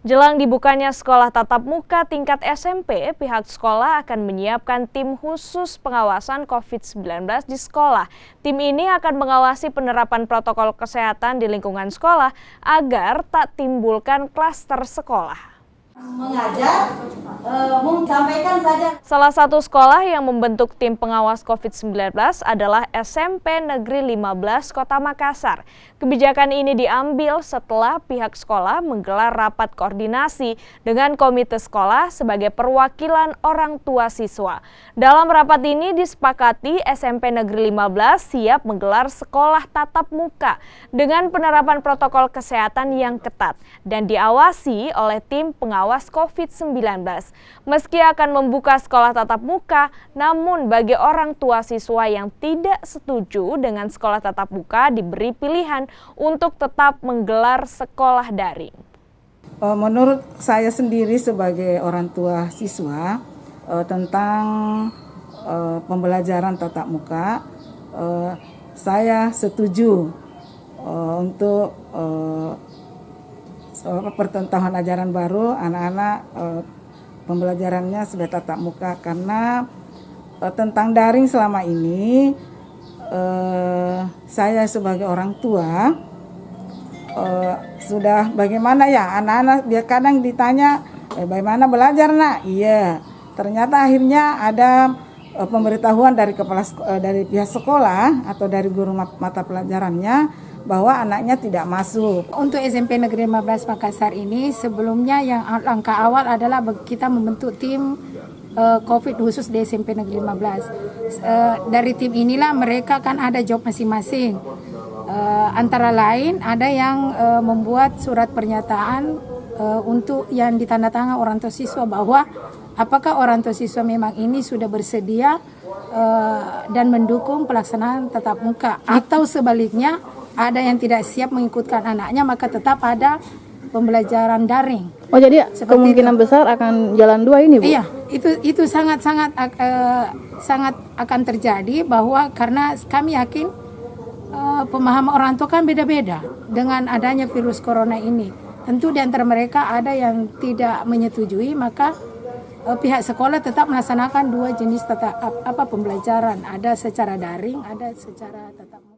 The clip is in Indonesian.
Jelang dibukanya sekolah tatap muka tingkat SMP, pihak sekolah akan menyiapkan tim khusus pengawasan COVID-19 di sekolah. Tim ini akan mengawasi penerapan protokol kesehatan di lingkungan sekolah agar tak timbulkan klaster sekolah. Mengajar, sampaikan saja. Salah satu sekolah yang membentuk tim pengawas COVID-19 adalah SMP Negeri 15 Kota Makassar. Kebijakan ini diambil setelah pihak sekolah menggelar rapat koordinasi dengan komite sekolah sebagai perwakilan orang tua siswa. Dalam rapat ini disepakati SMP Negeri 15 siap menggelar sekolah tatap muka dengan penerapan protokol kesehatan yang ketat dan diawasi oleh tim pengawas COVID-19. Meski akan membuka sekolah tatap muka, namun bagi orang tua siswa yang tidak setuju dengan sekolah tatap muka diberi pilihan untuk tetap menggelar sekolah daring. Menurut saya sendiri sebagai orang tua siswa tentang pembelajaran tatap muka, saya setuju untuk pertengahan ajaran baru anak-anak pembelajarannya sudah tatap muka, karena tentang daring selama ini saya sebagai orang tua sudah bagaimana ya anak-anak dia kadang ditanya bagaimana belajar nak, iya ternyata akhirnya ada pemberitahuan dari dari pihak sekolah atau dari guru mata pelajarannya bahwa anaknya tidak masuk. Untuk SMP Negeri 15 Makassar ini sebelumnya yang langkah awal adalah kita membentuk tim COVID khusus di SMP Negeri 15. Dari tim inilah mereka kan ada job masing-masing. Antara lain ada yang membuat surat pernyataan untuk yang ditandatangani orang tua siswa bahwa apakah orang tua siswa memang ini sudah bersedia dan mendukung pelaksanaan tatap muka, atau sebaliknya ada yang tidak siap mengikutkan anaknya, maka tetap ada pembelajaran daring. Oh, jadi kemungkinan besar akan jalan dua ini, Bu? Iya, itu sangat akan terjadi, bahwa karena kami yakin pemahaman orang tua kan beda-beda dengan adanya virus corona ini. Tentu di antara mereka ada yang tidak menyetujui, maka pihak sekolah tetap melaksanakan dua jenis pembelajaran, ada secara daring, ada secara tatap muka.